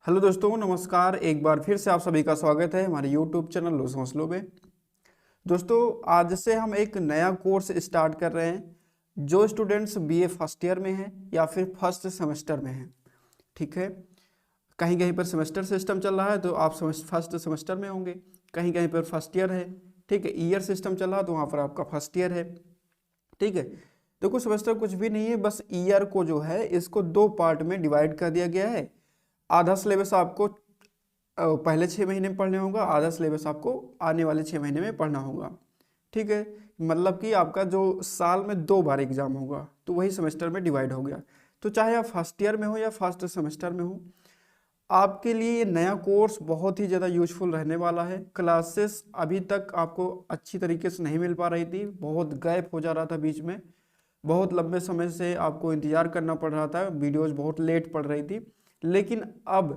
Hello दोस्तों, नमस्कार। एक बार फिर से आप सभी का स्वागत है हमारे यूट्यूब चैनल लॉस हौसलों में। दोस्तों, आज से हम एक नया कोर्स स्टार्ट कर रहे हैं। जो स्टूडेंट्स बीए फर्स्ट ईयर में हैं या फिर फर्स्ट सेमेस्टर में हैं, ठीक है। कहीं कहीं पर सेमेस्टर सिस्टम चल रहा है तो आप फर्स्ट सेमेस्टर में होंगे, कहीं कहीं पर फर्स्ट ईयर है, ठीक है। ईयर सिस्टम चल रहा है तो वहाँ पर आपका फर्स्ट ईयर है, ठीक है। देखो, सेमेस्टर कुछ भी नहीं है, बस ईयर को जो है इसको दो पार्ट में डिवाइड कर दिया गया है। आधा सिलेबस आपको पहले 6 महीने में पढ़ने होगा, आधा सिलेबस आपको आने वाले 6 महीने में पढ़ना होगा, ठीक है। मतलब कि आपका जो साल में 2 बार एग्जाम होगा तो वही सेमेस्टर में डिवाइड हो गया। तो चाहे आप फर्स्ट ईयर में हो या फर्स्ट सेमेस्टर में हो, आपके लिए ये नया कोर्स बहुत ही ज़्यादा यूजफुल रहने वाला है। क्लासेस अभी तक आपको अच्छी तरीके से नहीं मिल पा रही थी, बहुत गैप हो जा रहा था बीच में, बहुत लंबे समय से आपको इंतज़ार करना पड़ रहा था, वीडियोज़ बहुत लेट पड़ रही थी। लेकिन अब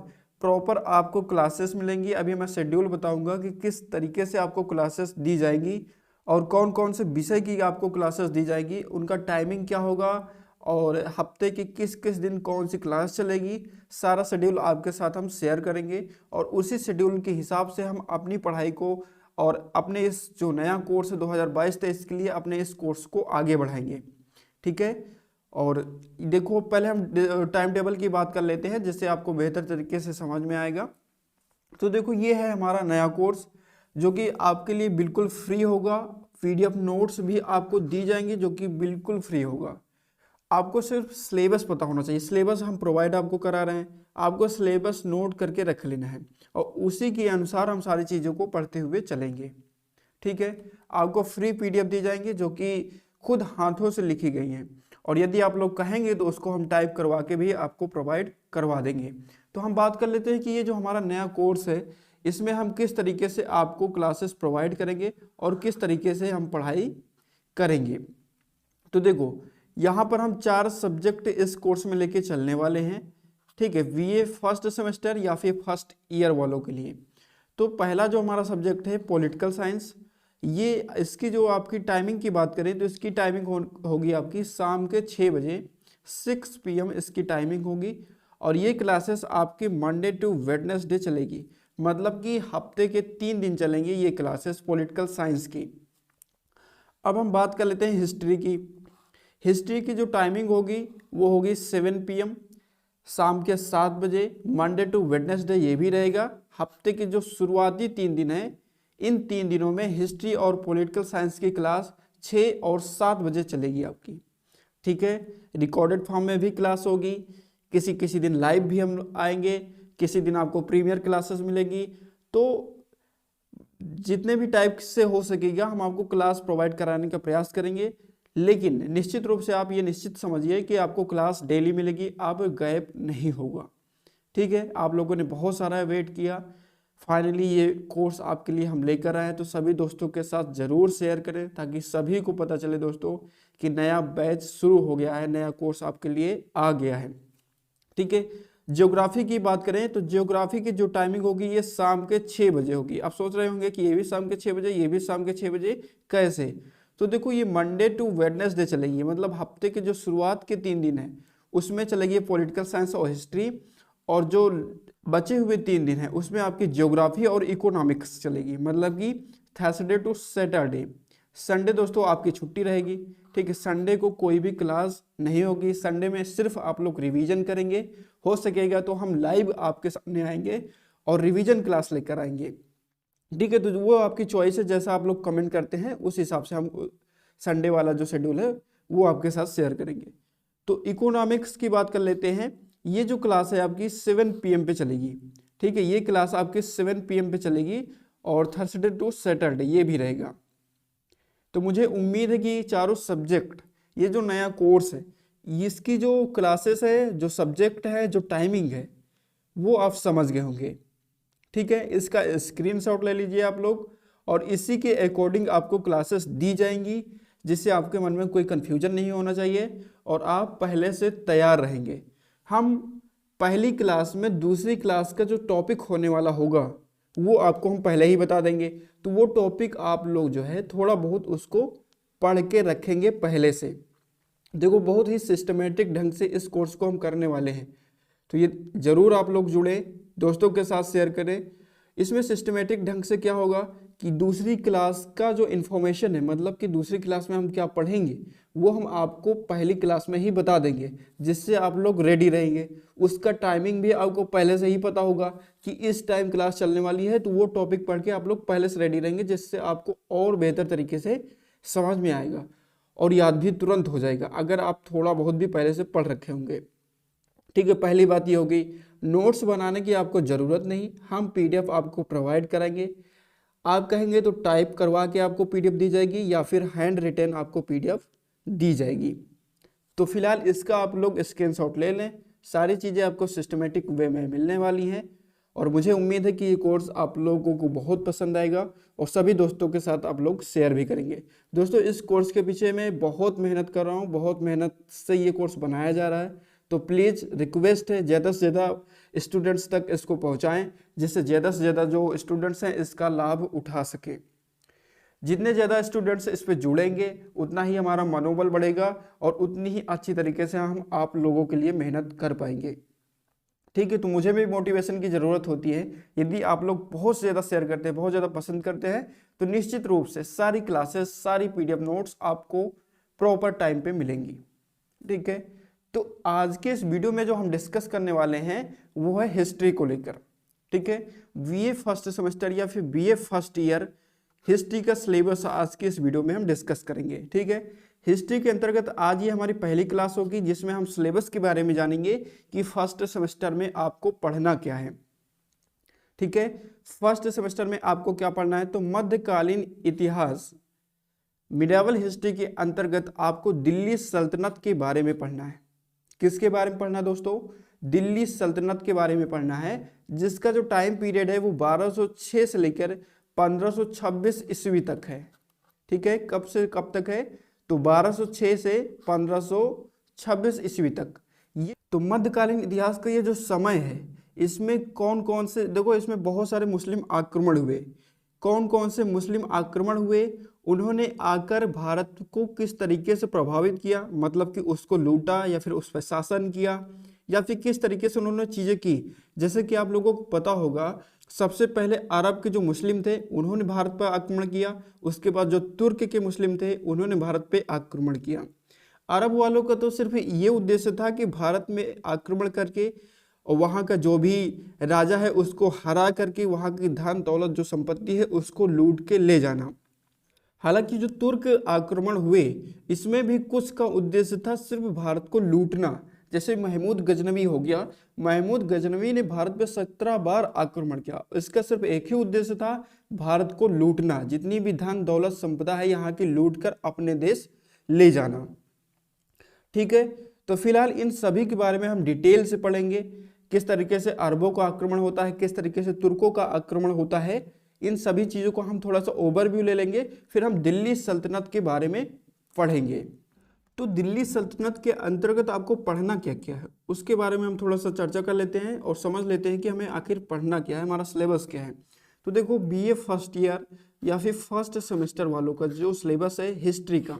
प्रॉपर आपको क्लासेस मिलेंगी। अभी मैं शेड्यूल बताऊंगा कि किस तरीके से आपको क्लासेस दी जाएगी और कौन कौन से विषय की आपको क्लासेस दी जाएगी, उनका टाइमिंग क्या होगा और हफ्ते की किस किस दिन कौन सी क्लास चलेगी। सारा शेड्यूल आपके साथ हम शेयर करेंगे और उसी शेड्यूल के हिसाब से हम अपनी पढ़ाई को और अपने इस जो नया कोर्स है 2022-23 के लिए अपने इस कोर्स को आगे बढ़ाएंगे, ठीक है। और देखो, पहले हम टाइम टेबल की बात कर लेते हैं जिससे आपको बेहतर तरीके से समझ में आएगा। तो देखो, ये है हमारा नया कोर्स जो कि आपके लिए बिल्कुल फ्री होगा। पीडीएफ नोट्स भी आपको दी जाएंगी जो कि बिल्कुल फ्री होगा। आपको सिर्फ सिलेबस पता होना चाहिए। सिलेबस हम प्रोवाइड आपको करा रहे हैं, आपको सिलेबस नोट करके रख लेना है और उसी के अनुसार हम सारी चीज़ों को पढ़ते हुए चलेंगे, ठीक है। आपको फ्री पीडीएफ दी जाएंगी जो कि खुद हाथों से लिखी गई हैं और यदि आप लोग कहेंगे तो उसको हम टाइप करवा के भी आपको प्रोवाइड करवा देंगे। तो हम बात कर लेते हैं कि ये जो हमारा नया कोर्स है इसमें हम किस तरीके से आपको क्लासेस प्रोवाइड करेंगे और किस तरीके से हम पढ़ाई करेंगे। तो देखो, यहाँ पर हम 4 सब्जेक्ट इस कोर्स में लेके चलने वाले हैं, ठीक है। बीए फर्स्ट सेमेस्टर या फिर फर्स्ट ईयर वालों के लिए तो पहला जो हमारा सब्जेक्ट है पॉलिटिकल साइंस। ये इसकी जो आपकी टाइमिंग की बात करें तो इसकी टाइमिंग होगी आपकी शाम के 6 बजे, 6 PM इसकी टाइमिंग होगी। और ये क्लासेस आपकी मंडे टू वेडनेसडे चलेगी, मतलब कि हफ्ते के 3 दिन चलेंगी ये क्लासेस पॉलिटिकल साइंस की। अब हम बात कर लेते हैं हिस्ट्री की। हिस्ट्री की जो टाइमिंग होगी वो होगी 7 PM, शाम के 7 बजे, मंडे टू वेडनेसडे ये भी रहेगा। हफ्ते के जो शुरुआती 3 दिन हैं, इन 3 दिनों में हिस्ट्री और पॉलिटिकल साइंस की क्लास 6 और 7 बजे चलेगी आपकी, ठीक है। रिकॉर्डेड फॉर्म में भी क्लास होगी, किसी किसी दिन लाइव भी हम आएंगे, किसी दिन आपको प्रीमियर क्लासेस मिलेगी। तो जितने भी टाइप से हो सकेगा हम आपको क्लास प्रोवाइड कराने का प्रयास करेंगे। लेकिन निश्चित रूप से आप ये निश्चित समझिए कि आपको क्लास डेली मिलेगी, आप गैप नहीं होगा, ठीक है। आप लोगों ने बहुत सारा वेट किया, फाइनली ये कोर्स आपके लिए हम लेकर आए हैं। तो सभी दोस्तों के साथ ज़रूर शेयर करें ताकि सभी को पता चले दोस्तों कि नया बैच शुरू हो गया है, नया कोर्स आपके लिए आ गया है, ठीक है। ज्योग्राफी की बात करें तो ज्योग्राफी की जो टाइमिंग होगी ये शाम के 6 बजे होगी। आप सोच रहे होंगे कि ये भी शाम के 6 बजे, ये भी शाम के 6 बजे, कैसे? तो देखो, ये मंडे टू वेडनेसडे चलेगी, मतलब हफ्ते के जो शुरुआत के 3 दिन हैं उसमें चलेगी पॉलिटिकल साइंस और हिस्ट्री, और जो बचे हुए 3 दिन हैं उसमें आपकी ज्योग्राफी और इकोनॉमिक्स चलेगी, मतलब कि थर्सडे टू सैटरडे। संडे दोस्तों आपकी छुट्टी रहेगी, ठीक है। संडे को कोई भी क्लास नहीं होगी, संडे में सिर्फ आप लोग रिवीजन करेंगे। हो सकेगा तो हम लाइव आपके सामने आएंगे और रिवीजन क्लास लेकर आएंगे, ठीक है। तो वो आपकी चॉइस है, जैसा आप लोग कमेंट करते हैं उस हिसाब से हम संडे वाला जो शेड्यूल है वो आपके साथ शेयर करेंगे। तो इकोनॉमिक्स की बात कर लेते हैं। ये जो क्लास है आपकी 7 PM पे चलेगी, ठीक है। ये क्लास आपकी 7 PM पे चलेगी और थर्सडे टू सैटरडे ये भी रहेगा। तो मुझे उम्मीद है कि चारों सब्जेक्ट, ये जो नया कोर्स है इसकी जो क्लासेस है, जो सब्जेक्ट है, जो टाइमिंग है वो आप समझ गए होंगे, ठीक है। इसका स्क्रीनशॉट ले लीजिए आप लोग और इसी के अकॉर्डिंग आपको क्लासेस दी जाएंगी जिससे आपके मन में कोई कन्फ्यूजन नहीं होना चाहिए और आप पहले से तैयार रहेंगे। हम पहली क्लास में दूसरी क्लास का जो टॉपिक होने वाला होगा वो आपको हम पहले ही बता देंगे। तो वो टॉपिक आप लोग जो है थोड़ा बहुत उसको पढ़ के रखेंगे पहले से। देखो, बहुत ही सिस्टमेटिक ढंग से इस कोर्स को हम करने वाले हैं, तो ये ज़रूर आप लोग जुड़े, दोस्तों के साथ शेयर करें। इसमें सिस्टमेटिक ढंग से क्या होगा कि दूसरी क्लास का जो इन्फॉर्मेशन है, मतलब कि दूसरी क्लास में हम क्या पढ़ेंगे वो हम आपको पहली क्लास में ही बता देंगे, जिससे आप लोग रेडी रहेंगे। उसका टाइमिंग भी आपको पहले से ही पता होगा कि इस टाइम क्लास चलने वाली है, तो वो टॉपिक पढ़ के आप लोग पहले से रेडी रहेंगे, जिससे आपको और बेहतर तरीके से समझ में आएगा और याद भी तुरंत हो जाएगा अगर आप थोड़ा बहुत भी पहले से पढ़ रखे होंगे। ठीक है, पहली बात ये होगी, नोट्स बनाने की आपको ज़रूरत नहीं, हम पीडीएफ आपको प्रोवाइड कराएंगे। आप कहेंगे तो टाइप करवा के आपको पीडीएफ दी जाएगी या फिर हैंड रिटन आपको पीडीएफ दी जाएगी। तो फिलहाल इसका आप लोग स्क्रीनशॉट ले लें, सारी चीज़ें आपको सिस्टमेटिक वे में मिलने वाली हैं और मुझे उम्मीद है कि ये कोर्स आप लोगों को बहुत पसंद आएगा और सभी दोस्तों के साथ आप लोग शेयर भी करेंगे। दोस्तों इस कोर्स के पीछे मैं बहुत मेहनत कर रहा हूँ, बहुत मेहनत से ये कोर्स बनाया जा रहा है, तो प्लीज़ रिक्वेस्ट है ज़्यादा से ज़्यादा स्टूडेंट्स तक इसको पहुँचाएँ, जिससे ज़्यादा से ज़्यादा जो स्टूडेंट्स हैं इसका लाभ उठा सकें। जितने ज़्यादा स्टूडेंट्स इस पे जुड़ेंगे उतना ही हमारा मनोबल बढ़ेगा और उतनी ही अच्छी तरीके से हम आप लोगों के लिए मेहनत कर पाएंगे। ठीक है, तो मुझे भी मोटिवेशन की ज़रूरत होती है। यदि आप लोग बहुत ज़्यादा शेयर करते हैं, बहुत ज़्यादा पसंद करते हैं, तो निश्चित रूप से सारी क्लासेस, सारी पीडीएफ नोट्स आपको प्रॉपर टाइम पे मिलेंगी। ठीक है, तो आज के इस वीडियो में जो हम डिस्कस करने वाले हैं वो है हिस्ट्री को लेकर। ठीक है, बीए फर्स्ट सेमेस्टर या फिर बीए फर्स्ट ईयर हिस्ट्री का सिलेबस आज के इस वीडियो में हम डिस्कस करेंगे। ठीक है, हिस्ट्री के अंतर्गत आज ये हमारी पहली क्लास होगी जिसमें हम सिलेबस के बारे में जानेंगे कि फर्स्ट सेमेस्टर में आपको पढ़ना क्या है। ठीक है, फर्स्ट सेमेस्टर में आपको क्या पढ़ना है, तो मध्यकालीन इतिहास मिडिवल हिस्ट्री के अंतर्गत आपको दिल्ली सल्तनत के बारे में पढ़ना है। किसके बारे में पढ़ना है दोस्तों, दिल्ली सल्तनत के बारे में पढ़ना है, जिसका जो टाइम पीरियड है वो 1206 से लेकर 1526 ईस्वी तक है। ठीक है, कब से कब तक है, तो 1206 से 1526 ईस्वी तक। ये तो मध्यकालीन इतिहास का ये जो समय है इसमें कौन कौन से, देखो इसमें बहुत सारे मुस्लिम आक्रमण हुए। कौन कौन से मुस्लिम आक्रमण हुए, उन्होंने आकर भारत को किस तरीके से प्रभावित किया, मतलब कि उसको लूटा या फिर उस पर शासन किया, या फिर किस तरीके से उन्होंने चीज़ें की। जैसे कि आप लोगों को पता होगा, सबसे पहले अरब के जो मुस्लिम थे उन्होंने भारत पर आक्रमण किया, उसके बाद जो तुर्क के मुस्लिम थे उन्होंने भारत पे आक्रमण किया। अरब वालों का तो सिर्फ ये उद्देश्य था कि भारत में आक्रमण करके और वहाँ का जो भी राजा है उसको हरा करके वहाँ की धन दौलत जो संपत्ति है उसको लूट के ले जाना। हालांकि जो तुर्क आक्रमण हुए इसमें भी कुछ का उद्देश्य था सिर्फ भारत को लूटना। जैसे महमूद गजनवी हो गया, महमूद गजनवी ने भारत पे 17 बार आक्रमण किया, इसका सिर्फ एक ही उद्देश्य था, भारत को लूटना, जितनी भी धन दौलत संपदा है यहाँ की लूट कर अपने देश ले जाना। ठीक है, तो फिलहाल इन सभी के बारे में हम डिटेल से पढ़ेंगे, किस तरीके से अरबों का आक्रमण होता है, किस तरीके से तुर्कों का आक्रमण होता है, इन सभी चीज़ों को हम थोड़ा सा ओवरव्यू ले लेंगे। फिर हम दिल्ली सल्तनत के बारे में पढ़ेंगे। तो दिल्ली सल्तनत के अंतर्गत आपको पढ़ना क्या क्या है उसके बारे में हम थोड़ा सा चर्चा कर लेते हैं और समझ लेते हैं कि हमें आखिर पढ़ना क्या है, हमारा सिलेबस क्या है। तो देखो बीए फर्स्ट ईयर या फिर फर्स्ट सेमेस्टर वालों का जो सिलेबस है हिस्ट्री का,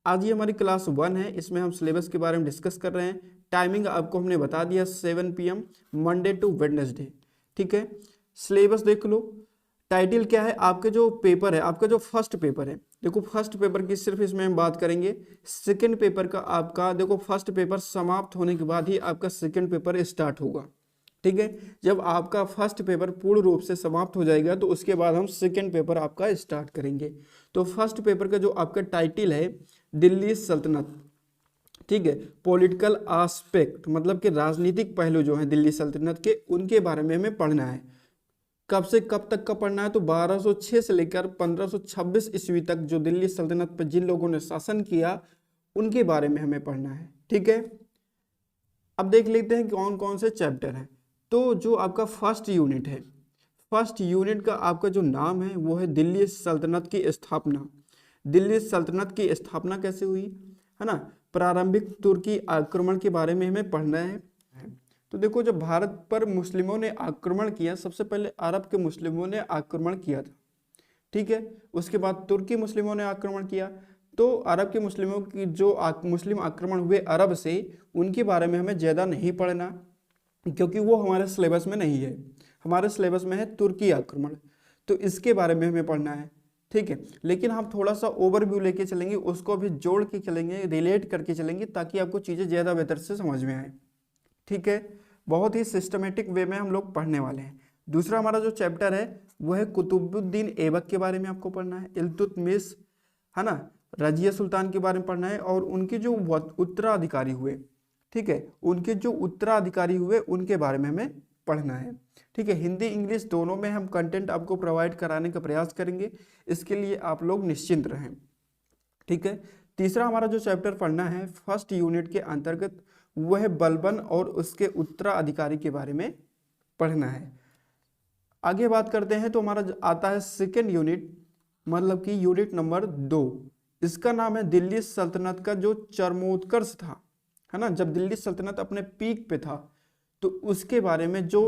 आज ये हमारी क्लास 1 है, इसमें हम सिलेबस के बारे में डिस्कस कर रहे हैं। टाइमिंग आपको हमने बता दिया 7 PM मंडे टू वेडनेसडे। ठीक है, सिलेबस देख लो। टाइटल क्या है, आपके जो पेपर है, आपका जो फर्स्ट पेपर है, देखो फर्स्ट पेपर की सिर्फ इसमें हम बात करेंगे। सेकंड पेपर का आपका देखो फर्स्ट पेपर समाप्त होने के बाद ही आपका सेकंड पेपर स्टार्ट होगा। ठीक है, जब आपका फर्स्ट पेपर पूर्ण रूप से समाप्त हो जाएगा तो उसके बाद हम सेकंड पेपर आपका स्टार्ट करेंगे। तो फर्स्ट पेपर का जो आपका टाइटल है दिल्ली सल्तनत। ठीक है, पॉलिटिकल एस्पेक्ट मतलब कि राजनीतिक पहलू जो है दिल्ली सल्तनत के, उनके बारे में हमें पढ़ना है। कब से कब तक का पढ़ना है, तो 1206 से लेकर 1526 ईस्वी तक जो दिल्ली सल्तनत पर जिन लोगों ने शासन किया उनके बारे में हमें पढ़ना है। ठीक है, अब देख लेते हैं कौन कौन से चैप्टर हैं। तो जो आपका फर्स्ट यूनिट है, फर्स्ट यूनिट का आपका जो नाम है वो है दिल्ली सल्तनत की स्थापना। दिल्ली सल्तनत की स्थापना कैसे हुई है ना, प्रारंभिक तुर्की आक्रमण के बारे में हमें पढ़ना है। तो देखो जब भारत पर मुस्लिमों ने आक्रमण किया, सबसे पहले अरब के मुस्लिमों ने आक्रमण किया था। ठीक है, उसके बाद तुर्की मुस्लिमों ने आक्रमण किया। तो अरब के मुस्लिमों की जो मुस्लिम आक्रमण हुए अरब से, उनके बारे में हमें ज़्यादा नहीं पढ़ना। क्योंकि वो हमारे सिलेबस में नहीं है। हमारे सिलेबस में है तुर्की आक्रमण, तो इसके बारे में हमें पढ़ना है, ठीक है। लेकिन हम थोड़ा सा ओवरव्यू लेके चलेंगे, उसको भी जोड़ के चलेंगे, रिलेट करके चलेंगे, ताकि आपको चीज़ें ज़्यादा बेहतर से समझ में आए, ठीक है। बहुत ही सिस्टमेटिक वे में हम लोग पढ़ने वाले हैं। दूसरा हमारा जो चैप्टर है वो है कुतुबुद्दीन ऐबक के बारे में आपको पढ़ना है, इल्तुतमिश, है ना, रजिया सुल्तान के बारे में पढ़ना है, और उनके जो उत्तराधिकारी हुए, ठीक है, उनके जो उत्तराधिकारी हुए उनके बारे में हमें पढ़ना है, ठीक है। हिंदी इंग्लिश दोनों में हम कंटेंट आपको प्रोवाइड कराने का प्रयास करेंगे, इसके लिए आप लोग निश्चिंत रहें, ठीक है। तीसरा हमारा जो चैप्टर पढ़ना है फर्स्ट यूनिट के अंतर्गत, वह है बलबन और उसके उत्तराधिकारी के बारे में पढ़ना है। आगे बात करते हैं तो हमारा आता है सेकेंड यूनिट, मतलब कि यूनिट नंबर 2। इसका नाम है दिल्ली सल्तनत का जो चरमोत्कर्ष था, है ना, जब दिल्ली सल्तनत अपने पीक पे था, तो उसके बारे में जो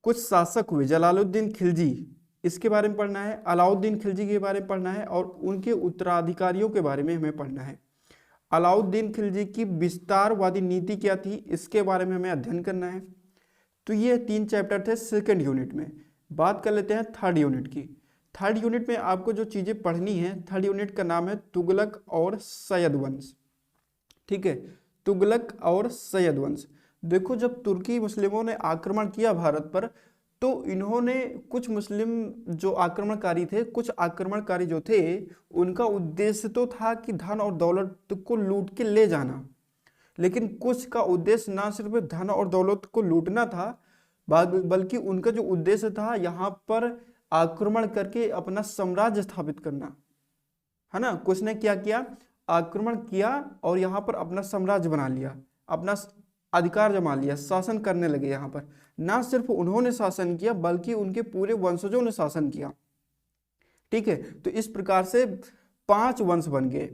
कुछ शासक हुए, जलालुद्दीन खिलजी, इसके बारे में पढ़ना है, अलाउद्दीन खिलजी के बारे में पढ़ना है, और उनके उत्तराधिकारियों के बारे में हमें पढ़ना है। अलाउद्दीन खिलजी की विस्तारवादी नीति क्या थी, इसके बारे में हमें अध्ययन करना है। तो ये 3 चैप्टर थे सेकेंड यूनिट में। बात कर लेते हैं थर्ड यूनिट की। थर्ड यूनिट में आपको जो चीज़ें पढ़नी है, थर्ड यूनिट का नाम है तुगलक और सैयद वंश, ठीक है, तुगलक और सैयद वंश। देखो, जब तुर्की मुस्लिमों ने आक्रमण किया भारत पर, तो इन्होंने कुछ मुस्लिम जो आक्रमणकारी थे, कुछ आक्रमणकारी जो थे, उनका उद्देश्य तो था कि धन और दौलत को लूट के ले जाना, लेकिन कुछ का उद्देश्य ना सिर्फ धन और दौलत को लूटना था, बल्कि उनका जो उद्देश्य था यहाँ पर आक्रमण करके अपना साम्राज्य स्थापित करना, है ना। कुछ ने क्या किया, आक्रमण किया और यहाँ पर अपना साम्राज्य बना लिया, अपना अधिकार जमा लिया, शासन करने लगे यहाँ पर। ना सिर्फ उन्होंने शासन किया, बल्कि उनके पूरे वंशजों ने शासन किया, ठीक है। तो इस प्रकार से 5 वंश बन गए।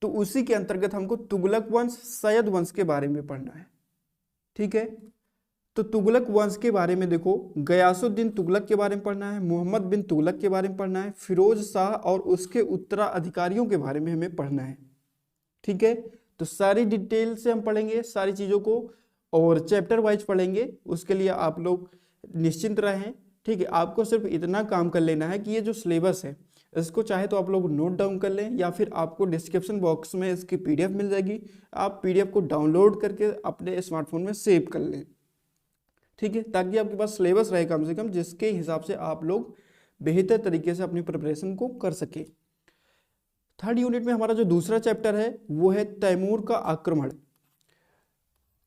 तो उसी के अंतर्गत हमको तुगलक वंश, सैयद वंश के बारे में पढ़ना है, ठीक है। तो तुगलक वंश के बारे में देखो, गयासुद्दीन तुगलक के बारे में पढ़ना है, मोहम्मद बिन तुगलक के बारे में पढ़ना है, फिरोज शाह और उसके उत्तराधिकारियों के बारे में हमें पढ़ना है, ठीक है। तो सारी डिटेल से हम पढ़ेंगे सारी चीज़ों को, और चैप्टर वाइज पढ़ेंगे, उसके लिए आप लोग निश्चिंत रहें, ठीक है। आपको सिर्फ इतना काम कर लेना है कि ये जो सिलेबस है, इसको चाहे तो आप लोग नोट डाउन कर लें, या फिर आपको डिस्क्रिप्शन बॉक्स में इसकी PDF मिल जाएगी, आप PDF को डाउनलोड करके अपने स्मार्टफोन में सेव कर लें, ठीक है, ताकि आपके पास सिलेबस रहे कम से कम, जिसके हिसाब से आप लोग बेहतर तरीके से अपनी प्रिपरेशन को कर सके। थर्ड यूनिट में हमारा जो दूसरा चैप्टर है वो है तैमूर का आक्रमण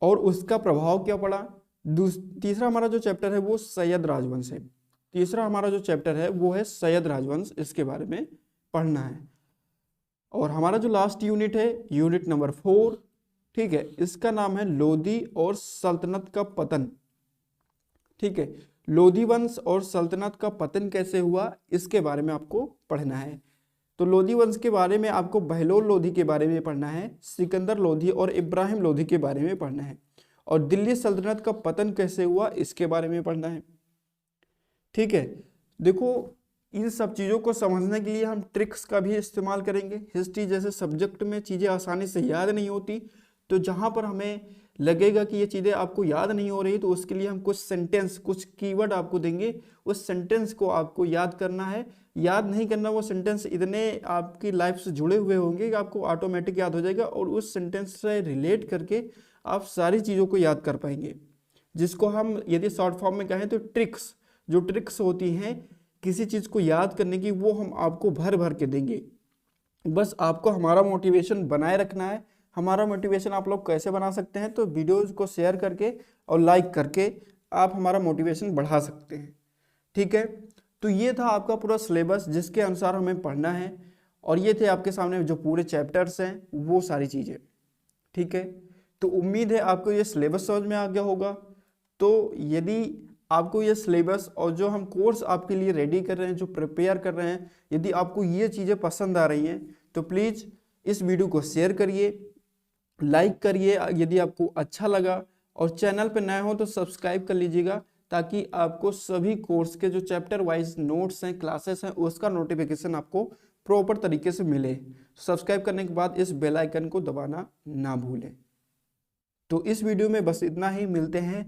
और उसका प्रभाव क्या पड़ा। तीसरा हमारा जो चैप्टर है वो सैयद राजवंश है। तीसरा हमारा जो चैप्टर है वो है सैयद राजवंश, इसके बारे में पढ़ना है। और हमारा जो लास्ट यूनिट है, यूनिट नंबर 4, ठीक है, इसका नाम है लोधी और सल्तनत का पतन, ठीक है। लोधी वंश और सल्तनत का पतन कैसे हुआ, इसके बारे में आपको पढ़ना है। तो लोधी वंश के बारे में आपको बहलोल लोधी के बारे में पढ़ना है, सिकंदर लोधी और इब्राहिम लोधी के बारे में पढ़ना है, और दिल्ली सल्तनत का पतन कैसे हुआ इसके बारे में पढ़ना है, ठीक है। देखो, इन सब चीज़ों को समझने के लिए हम ट्रिक्स का भी इस्तेमाल करेंगे। हिस्ट्री जैसे सब्जेक्ट में चीज़ें आसानी से याद नहीं होती, तो जहाँ पर हमें लगेगा कि ये चीज़ें आपको याद नहीं हो रही, तो उसके लिए हम कुछ सेंटेंस, कुछ कीवर्ड आपको देंगे, उस सेंटेंस को आपको याद करना है। याद नहीं करना, वो सेंटेंस इतने आपकी लाइफ से जुड़े हुए होंगे कि आपको ऑटोमेटिक याद हो जाएगा, और उस सेंटेंस से रिलेट करके आप सारी चीज़ों को याद कर पाएंगे, जिसको हम यदि शॉर्ट फॉर्म में कहें तो ट्रिक्स। जो ट्रिक्स होती हैं किसी चीज़ को याद करने की, वो हम आपको भर भर के देंगे। बस आपको हमारा मोटिवेशन बनाए रखना है। हमारा मोटिवेशन आप लोग कैसे बना सकते हैं, तो वीडियोज़ को शेयर करके और लाइक करके आप हमारा मोटिवेशन बढ़ा सकते हैं, ठीक है। तो ये था आपका पूरा सिलेबस जिसके अनुसार हमें पढ़ना है, और ये थे आपके सामने जो पूरे चैप्टर्स हैं वो सारी चीज़ें, ठीक है। तो उम्मीद है आपको ये सिलेबस समझ में आ गया होगा। तो यदि आपको ये सिलेबस और जो हम कोर्स आपके लिए रेडी कर रहे हैं, जो प्रिपेयर कर रहे हैं, यदि आपको ये चीज़ें पसंद आ रही हैं, तो प्लीज़ इस वीडियो को शेयर करिए, लाइक करिए यदि आपको अच्छा लगा, और चैनल पर नए हो तो सब्सक्राइब कर लीजिएगा, ताकि आपको सभी कोर्स के जो चैप्टर वाइज नोट्स हैं, क्लासेस हैं, उसका नोटिफिकेशन आपको प्रॉपर तरीके से मिले। सब्सक्राइब करने के बाद इस बेल आइकन को दबाना ना भूलें। तो इस वीडियो में बस इतना ही। मिलते हैं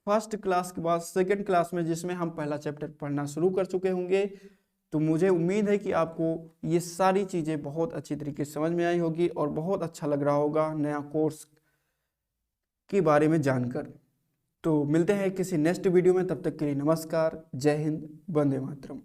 फर्स्ट क्लास के बाद सेकंड क्लास में, जिसमें हम पहला चैप्टर पढ़ना शुरू कर चुके होंगे। तो मुझे उम्मीद है कि आपको ये सारी चीज़ें बहुत अच्छी तरीके से समझ में आई होगी और बहुत अच्छा लग रहा होगा नया कोर्स के बारे में जानकर। तो मिलते हैं किसी नेक्स्ट वीडियो में, तब तक के लिए नमस्कार, जय हिंद, वंदे मातरम।